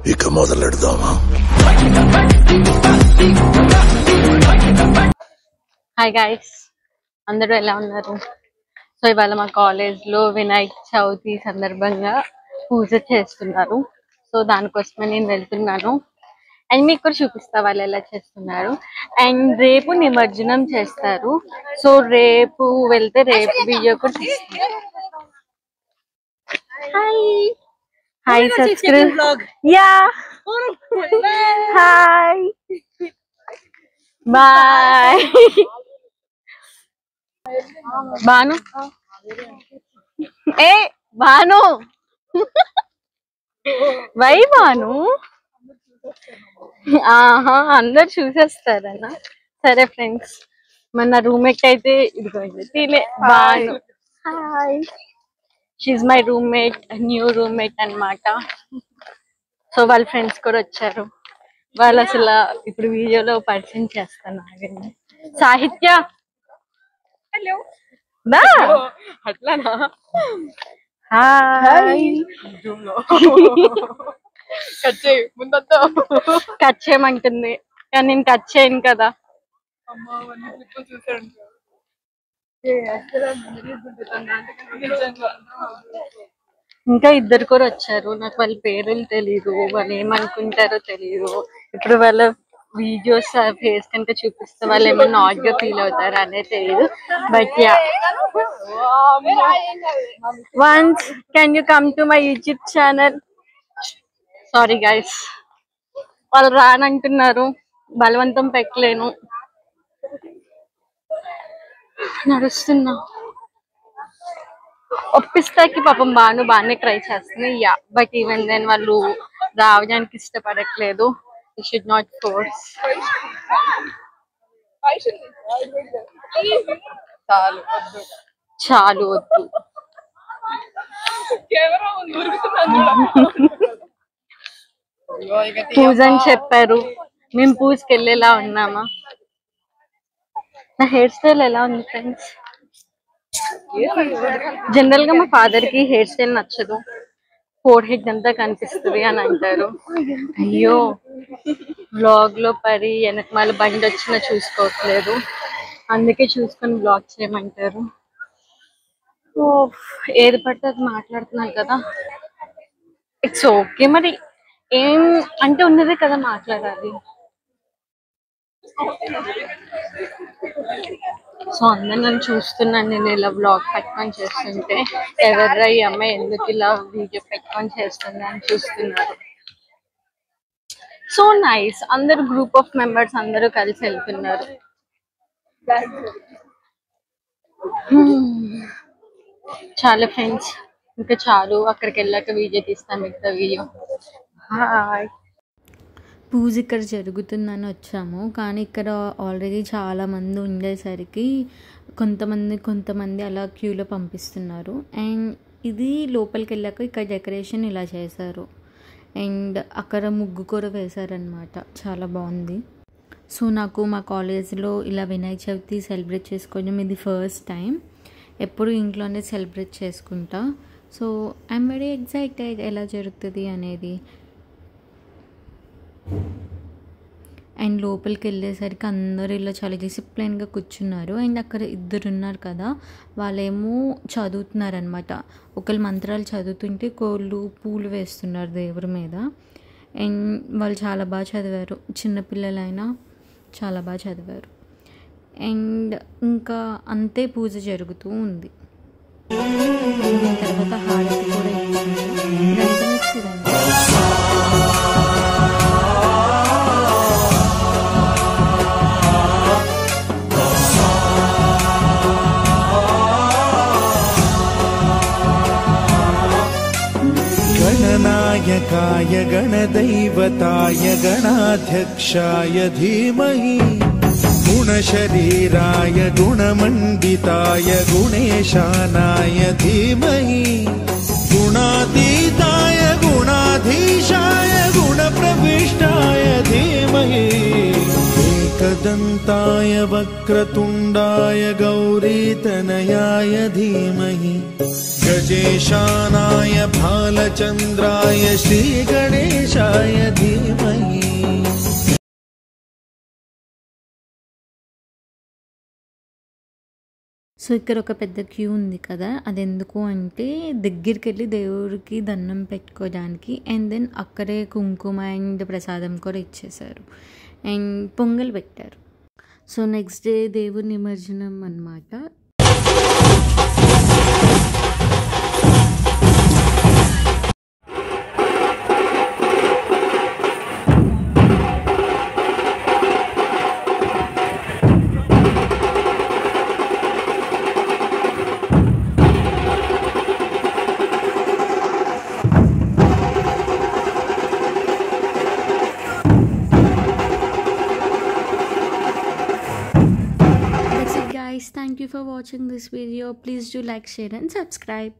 ఇక మొదలెడదామా? Hi guys, అందరూ ఎలా ఉన్నారు? సో ఇవాళ మా కాలేజ్ లో వినాయక చవితి సందర్భంగా పూజ చేస్తున్నారు. సో దానికోసమే నేను వెళ్తున్నాను అండ్ మీకు కూడా చూపిస్తా వాళ్ళు ఎలా చేస్తున్నారు. అండ్ రేపు నిమజ్జనం చేస్తారు. సో రేపు వెళ్తే రేపు వీడియో కూడా తీస్తారు. Hi hi subscribe ya hi bye Banu ఏ బాను వై బాను ఆహా అందరు చూసేస్తారన్న. సరే ఫ్రెండ్స్, మన రూమ్మేట్ అయితే ఇదిగోండి తీలే Banu. Hi, she's my roommate, new roommate అన్నమాట. సో వాళ్ళ ఫ్రెండ్స్ కూడా వచ్చారు. వాళ్ళు అసలు ఇప్పుడు వీడియోలో పరిచయం చేస్తాను. ఆగండి. సాహిత్య దా అట్లానా? హాయ్ కట్ చేయమంటుంది కానీ నేను కట్ చేయను కదా. ఇంకా ఇద్దరు కూడా వచ్చారు. నాకు వాళ్ళ పేర్లు తెలీదు, వాళ్ళు ఏమనుకుంటారో తెలీదు. ఇప్పుడు వాళ్ళ వీడియోస్ ఫేస్ కనుక చూపిస్తే వాళ్ళు ఏమన్నా ఆడ్ గా ఫీల్ అవుతారు అనేది తెలియదు. But yeah, once can you come to my YouTube channel? Sorry guys, వాళ్ళు రానంటున్నారు, బలవంతం పెట్టలేను. నడుస్తున్నా, ఒప్పిస్తాకి పాపం బాగానే ట్రై చేస్తుంది. యా, బట్ ఈవెన్ దెన్ వాళ్ళు రావడానికి ఇష్టపడట్లేదు. You should not force. చాలు వద్దు. పూజ అని చెప్పారు, మేము పూజకి వెళ్ళేలా ఉన్నామా? నా హెయిర్ స్టైల్ ఎలా ఉంది ఫ్రెండ్స్? జనరల్ గా మా ఫాదర్ కి హెయిర్ స్టైల్ నచ్చదు, ఫోర్ హెడ్ అంతా కనిపిస్తుంది అని అంటారు. అయ్యో, బ్లాగ్ లో పడి వెనకమాల బండి వచ్చినా చూసుకోవట్లేదు, అందుకే చూసుకొని బ్లాగ్ చేయమంటారు. ఓ, ఏది పడితే అది మాట్లాడుతున్నాను కదా. ఇట్స్ ఓకే, మరి ఏం అంటే ఉన్నదే కదా మాట్లాడాలి. సో అందరు నన్ను చూస్తున్నాను, నేను ఇలా బ్లాగ్ పెట్టుకొని చేస్తుంటే ఎవర్రా ఈ అమ్మాయి ఎందుకు ఇలా వీడియో పెట్టుకొని చేస్తుంది అని చూస్తున్నారు. సో నైస్, అందరు గ్రూప్ ఆఫ్ మెంబర్స్ అందరూ కలిసి వెళ్తున్నారు. చాలా ఫ్రెండ్స్, ఇంకా చాలు, అక్కడికి వెళ్ళాక వీడియో తీస్తాను మిగతా వీడియో. హాయ్, పూజ ఇక్కడ జరుగుతుందని వచ్చాము, కానీ ఇక్కడ ఆల్రెడీ చాలామంది ఉండేసరికి కొంతమంది అలా క్యూలో పంపిస్తున్నారు. అండ్ ఇది లోపలికి వెళ్ళాక ఇక్కడ డెకరేషన్ ఇలా చేశారు అండ్ అక్కడ ముగ్గు కూడా వేశారనమాట, చాలా బాగుంది. సో నాకు మా కాలేజ్లో ఇలా వినాయక చవితి సెలబ్రేట్ చేసుకోవడం ఇది ఫస్ట్ టైం. ఎప్పుడు ఇంట్లోనే సెలబ్రేట్ చేసుకుంటా. సో ఐఎమ్ వెరీ ఎక్సైటెడ్ ఎలా జరుగుతుంది అనేది. అండ్ లోపలికి వెళ్ళేసరికి అందరూ ఇలా చాలా డిసిప్లైన్గా కూర్చున్నారు. అండ్ అక్కడ ఇద్దరు ఉన్నారు కదా, వాళ్ళేమో చదువుతున్నారనమాట. ఒకళ్ళు మంత్రాలు చదువుతుంటే కోళ్ళు పూలు వేస్తున్నారు దేవుడి మీద. అండ్ వాళ్ళు చాలా బాగా చదివారు, చిన్నపిల్లలైనా చాలా బాగా చదివారు. అండ్ ఇంకా అంతే, పూజ జరుగుతూ ఉంది. తర్వాత హారతి కూడా ఇచ్చారు. చూడండి, गणनायकाय गणदैवताय गणाध्यक्षाय धीमहि गुणशरीराय गुणमण्डिताय गुणेशानाय धीमहि गुणातीताय गुणाधीशाय गुणप्रविष्टाय धीमहि एकदन्त अनन्ताय वक्रतुण्डाय गौरीतनयाय धीमहि गजेशानाय भालचन्द्राय श्रीगणेशाय धीमहि। సో ఇక్కడ ఒక పెద్ద క్యూ ఉంది కదా, అది ఎందుకు అంటే దగ్గరికి వెళ్ళి దేవుడికి దండం పెట్టుకోవడానికి. అండ్ దెన్ అక్కడే కుంకుమ అండ్ ప్రసాదం కూడా ఇచ్చేసారు అండ్ పొంగల్ పెట్టారు. సో నెక్స్ట్ డే దేవుడి నిమజ్జనం అన్నమాట. Thank you for watching this video. Please do like, share and subscribe.